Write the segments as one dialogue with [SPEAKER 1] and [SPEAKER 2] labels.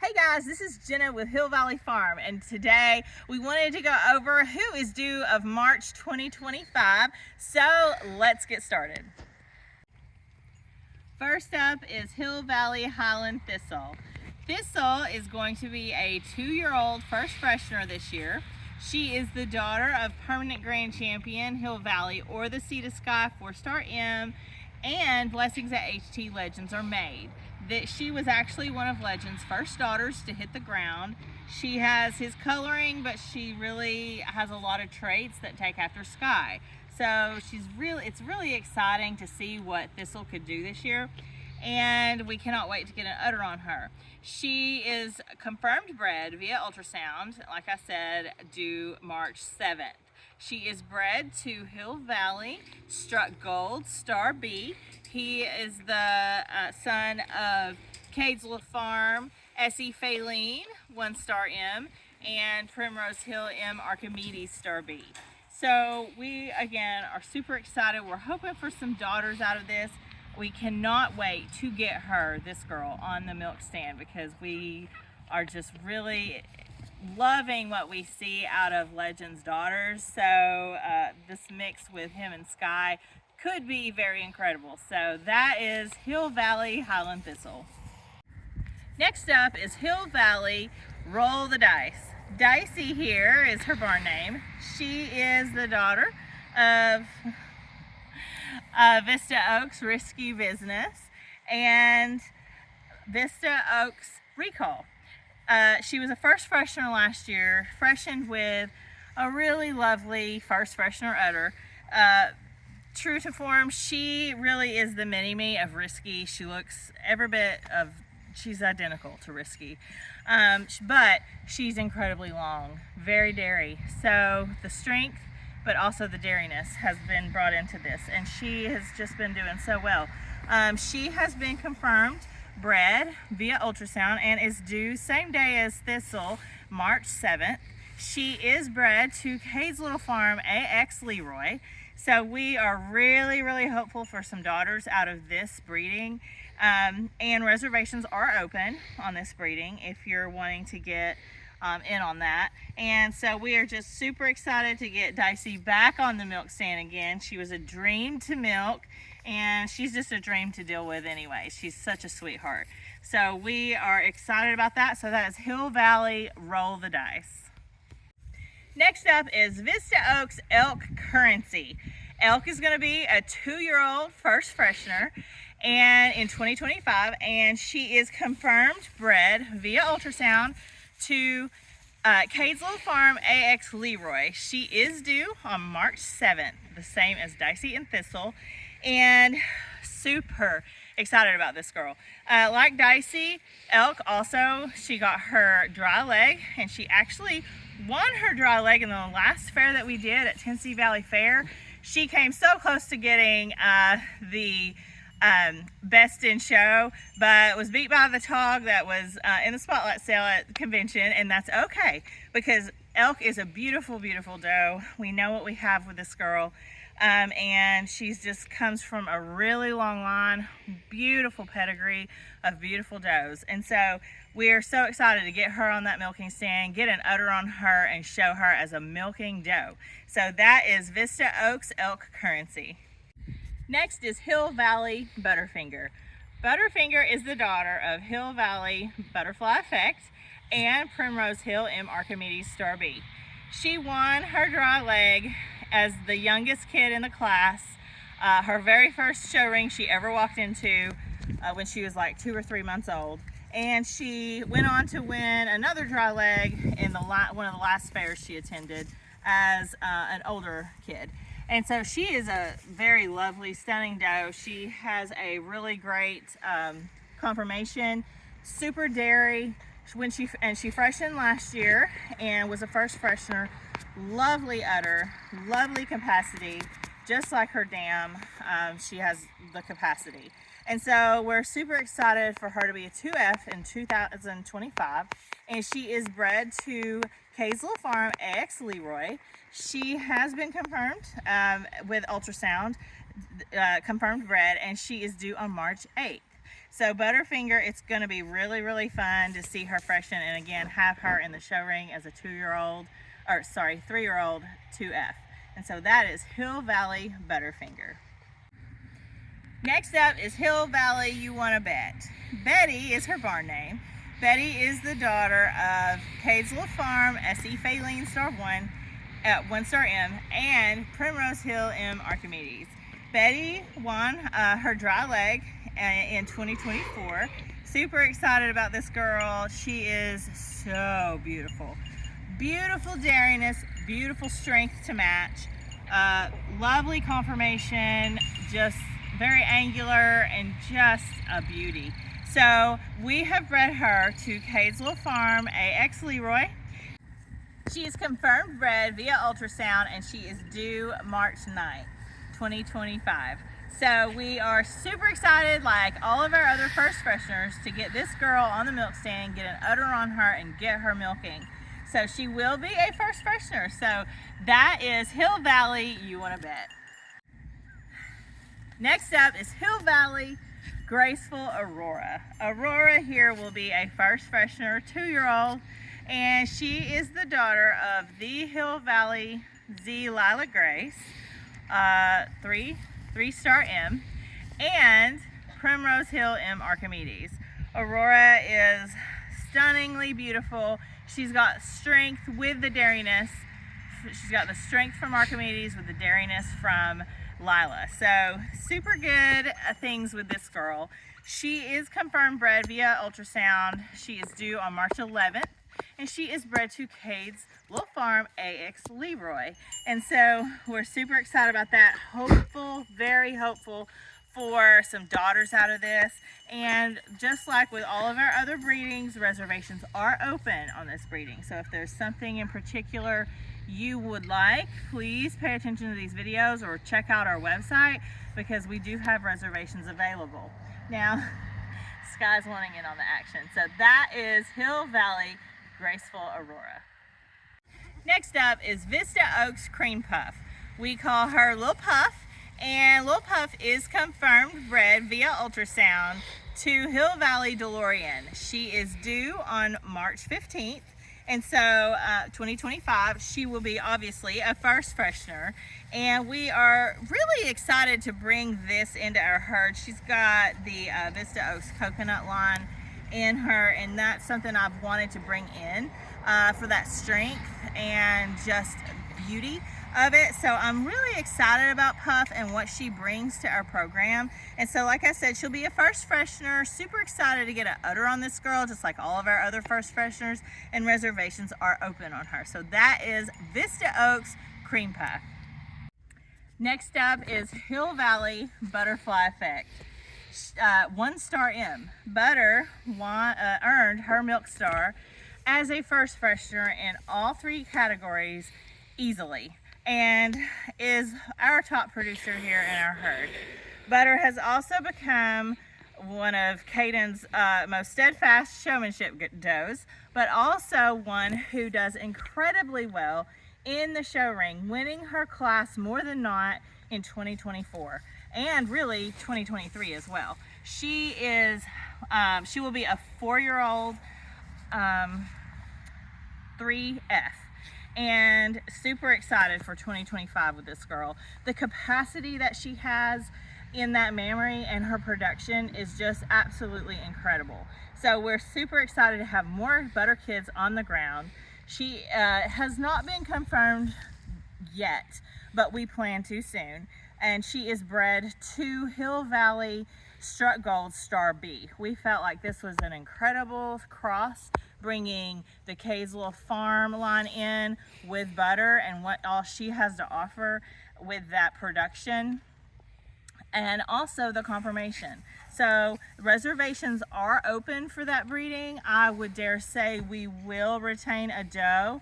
[SPEAKER 1] Hey guys, this is Jenna with Hill Valley Farm, and today we wanted to go over who is due of March 2025, so let's get started. First up is Hill Valley Highland Thistle. Thistle is going to be a 2-year-old first freshener this year. She is the daughter of permanent grand champion Hill Valley or the Sea to Sky 4-star M, and Blessings at HT Legends are made. That she was actually one of Legends' first daughters to hit the ground. She has his coloring, but she really has a lot of traits that take after Sky. So it's really exciting to see what Thistle could do this year, and we cannot wait to get an udder on her. She is confirmed bred via ultrasound, like I said, due March 7th. She is bred to Hill Valley, struck gold, star B. He is the son of Cade's Little Farm, S.E. Faline, 1-star M, and Primrose Hill M. Archimedes, star B. So we, again, are super excited. We're hoping for some daughters out of this. We cannot wait to get her, this girl, on the milk stand because we are just really loving what we see out of Legends' daughters. So this mix with him and Sky could be very incredible. So that is Hill Valley Highland Thistle. Next up is Hill Valley Roll the Dice. Dicey here is her barn name. She is the daughter of Vista Oaks Risky Business and Vista Oaks Recall. She was a first freshener last year, freshened with a really lovely first freshener udder. True to form, she really is the mini-me of Risky. She looks every bit of, she's identical to Risky, but she's incredibly long, very dairy. So the strength, but also the dairiness has been brought into this, and she has just been doing so well. She has been confirmed bred via ultrasound and is due same day as Thistle, March 7th. She is bred to Cade's Little Farm, AX Leroy. So we are really hopeful for some daughters out of this breeding, and reservations are open on this breeding if you're wanting to get in on that. And so we are just super excited to get Dicey back on the milk stand again. She was a dream to milk, and she's just a dream to deal with anyway. She's such a sweetheart. So we are excited about that. So that is Hill Valley Roll the Dice. Next up is Vista Oaks Elk Currency. Elk is going to be a 2-year-old first freshener and in 2025, and she is confirmed bred via ultrasound to Cade's Little Farm, AX Leroy. She is due on March 7th, the same as Dicey and Thistle, and super excited about this girl. Like Dicey, Elk also, she got her dry leg, and she actually won her dry leg in the last fair that we did at Tennessee Valley Fair. She came so close to getting the best in show, but was beat by the tog that was in the spotlight sale at the convention, and that's okay because Elk is a beautiful doe. We know what we have with this girl, and she's just comes from a really long line, beautiful pedigree of beautiful does. And so we are so excited to get her on that milking stand, get an udder on her, and show her as a milking doe. So that is Vista Oaks Elk Currency. Next is Hill Valley Butterfinger. Butterfinger is the daughter of Hill Valley Butterfly Effect and Primrose Hill M. Archimedes star B. She won her dry leg as the youngest kid in the class. Her very first show ring she ever walked into when she was like 2 or 3 months old. And she went on to win another dry leg in one of the last fairs she attended as an older kid. And so she is a very lovely, stunning doe. She has a really great conformation, super dairy. She freshened last year and was a first freshener. Lovely udder, lovely capacity, just like her dam. She has the capacity. And so we're super excited for her to be a 2F in 2025. And she is bred to Cade's Little Farm, AX Leroy. She has been confirmed with ultrasound, confirmed bred, and she is due on March 8th. So Butterfinger, it's going to be really, really fun to see her freshen and again have her in the show ring as a 3-year-old 2F. And so that is Hill Valley Butterfinger. Next up is Hill Valley You Wanna Bet. Betty is her barn name. Betty is the daughter of Cadesville Farm SE Faline Star 1 at 1 Star M and Primrose Hill M Archimedes. Betty won her dry leg in 2024. Super excited about this girl. She is so beautiful. Beautiful daringness, beautiful strength to match, lovely conformation, just very angular and just a beauty. So we have bred her to Cadesville Farm AX Leroy. She is confirmed bred via ultrasound and she is due March 9th, 2025. So we are super excited, like all of our other first fresheners, to get this girl on the milk stand, get an udder on her and get her milking. So she will be a first freshener. So that is Hill Valley You Wanna Bet. Next up is Hill Valley Graceful Aurora. Aurora here will be a first freshener, 2-year-old, and she is the daughter of the Hill Valley Z Lila Grace, 3-star M, and Primrose Hill M Archimedes. Aurora is stunningly beautiful. She's got strength with the dariness. She's got the strength from Archimedes with the dariness from Lila. So super good things with this girl. She is confirmed bred via ultrasound. She is due on March 11th and she is bred to Cadesville Farm AX Leroy. And so we're super excited about that. Hopeful, very hopeful for some daughters out of this. And just like with all of our other breedings, reservations are open on this breeding. So if there's something in particular you would like, please pay attention to these videos or check out our website because we do have reservations available. Now, Sky's wanting in on the action. So that is Hill Valley Graceful Aurora. Next up is Vista Oaks Cream Puff. We call her Lil Puff, and Lil Puff is confirmed bred via ultrasound to Hill Valley DeLorean. She is due on March 15th. And so 2025, she will be obviously a first freshener. And we are really excited to bring this into our herd. She's got the Vista Oaks coconut line in her, and that's something I've wanted to bring in for that strength and just beauty of it. So I'm really excited about Puff and what she brings to our program. And so like I said, she'll be a first freshener. Super excited to get an udder on this girl, just like all of our other first fresheners, and reservations are open on her. So that is Vista Oaks Cream Puff. Next up is Hill Valley Butterfly Effect. 1-star M. Butter earned her milk star as a first freshener in all 3 categories easily, and is our top producer here in our herd. Butter has also become one of Caden's most steadfast showmanship does, but also one who does incredibly well in the show ring, winning her class more than not in 2024 and really 2023 as well. She will be a 4-year-old 3F. And super excited for 2025 with this girl. The capacity that she has in that mammary and her production is just absolutely incredible. So we're super excited to have more butter kids on the ground. She has not been confirmed yet, but we plan to soon. And she is bred to Hill Valley Struck Gold Star B. We felt like this was an incredible cross, bringing the Cadesville Farm line in with Butter and what all she has to offer with that production, and also the conformation. So reservations are open for that breeding. I would dare say we will retain a doe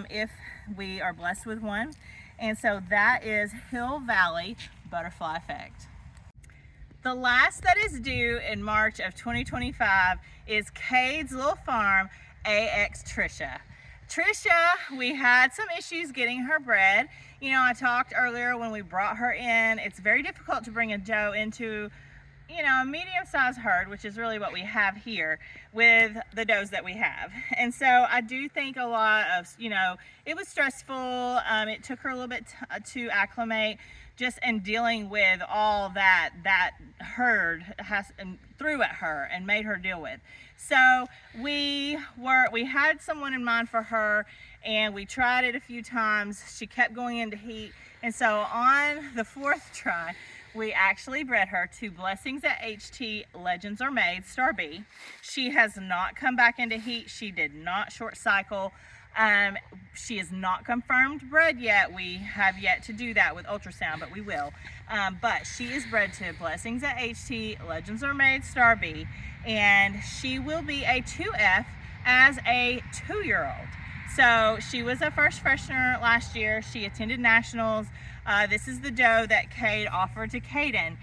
[SPEAKER 1] if we are blessed with one. And so that is Hill Valley Butterfly Effect. The last that is due in March of 2025 is Cadesville Farm AX Trisha. Trisha, we had some issues getting her bred. You know, I talked earlier when we brought her in, it's very difficult to bring a doe into you know, a medium-sized herd, which is really what we have here with the does that we have. And so I do think a lot of, you know, it was stressful. It took her a little bit to acclimate just in dealing with all that herd has threw at her and made her deal with. So we had someone in mind for her, and we tried it a few times. She kept going into heat, and so on the 4th try, we actually bred her to Blessings at HT Legends Are Made Star B. She has not come back into heat. She did not short cycle. She is not confirmed bred yet. We have yet to do that with ultrasound, but we will. But she is bred to Blessings at HT Legends Are Made Star B, and she will be a 2F as a 2-year-old. So she was a first freshener last year. She attended nationals. This is the doe that Cade offered to Caden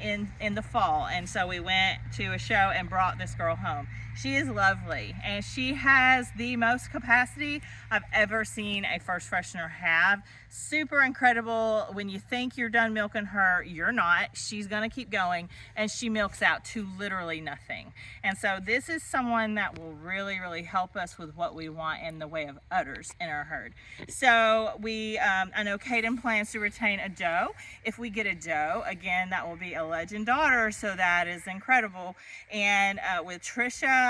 [SPEAKER 1] in the fall, and so we went to a show and brought this girl home. She is lovely, and she has the most capacity I've ever seen a first freshener have. Super incredible. When you think you're done milking her, you're not. She's gonna keep going, and she milks out to literally nothing. And so this is someone that will really help us with what we want in the way of udders in our herd. So I know Caden plans to retain a doe. If we get a doe, again, that will be a legend daughter, so that is incredible. And with Trisha,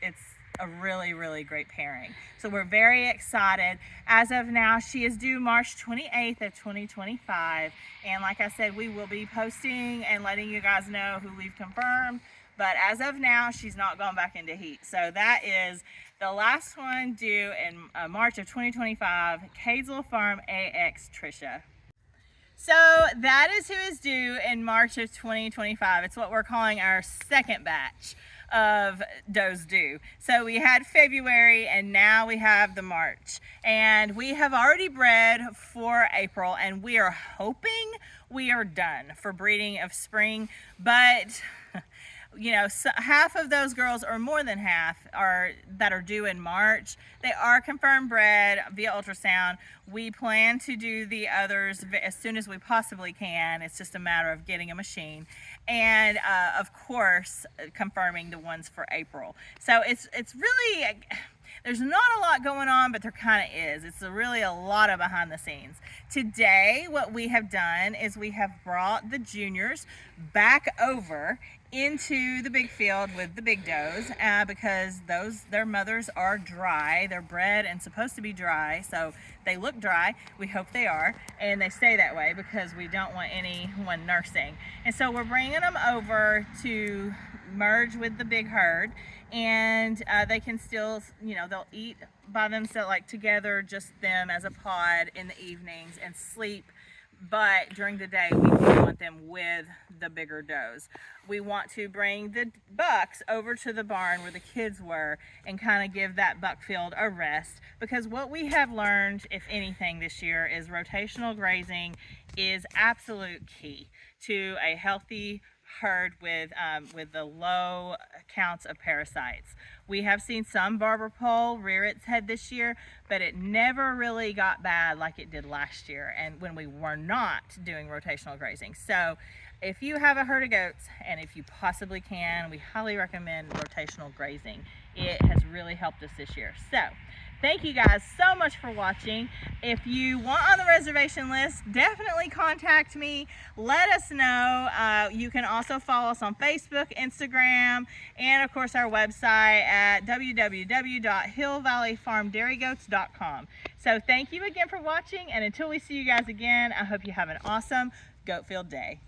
[SPEAKER 1] it's a really great pairing. So we're very excited. As of now, she is due March 28th of 2025. And like I said, we will be posting and letting you guys know who we've confirmed. But as of now, she's not going back into heat. So that is the last one due in March of 2025, Cadesville Farm AX Trisha. So that is who is due in March of 2025. It's what we're calling our second batch of does due. So we had February, and now we have the March, and we have already bred for April, and we are hoping we are done for breeding of spring. But you know, so half of those girls, or more than half, that are due in March. They are confirmed bred via ultrasound. We plan to do the others as soon as we possibly can. It's just a matter of getting a machine, and of course confirming the ones for April. So it's really, there's not a lot going on, but there kind of is. It's really a lot of behind the scenes. Today, what we have done is we have brought the juniors back over into the big field with the big does because their mothers are dry. They're bred and supposed to be dry, so they look dry. We hope they are, and they stay that way because we don't want anyone nursing. And so we're bringing them over to merge with the big herd, and they can still, you know, they'll eat by themselves, like together, just them as a pod in the evenings, and sleep. But during the day, we do want them with the bigger does. We want to bring the bucks over to the barn where the kids were and kind of give that buck field a rest, because what we have learned, if anything, this year is rotational grazing is absolute key to a healthy herd with the low counts of parasites. We have seen some barber pole rear its head this year, but it never really got bad like it did last year, and when we were not doing rotational grazing. So if you have a herd of goats, and if you possibly can, we highly recommend rotational grazing. It has really helped us this year. So thank you guys so much for watching. If you want on the reservation list, definitely contact me. Let us know. You can also follow us on Facebook, Instagram, and of course our website at www.hillvalleyfarmdairygoats.com. So thank you again for watching, and until we see you guys again, I hope you have an awesome goat field day.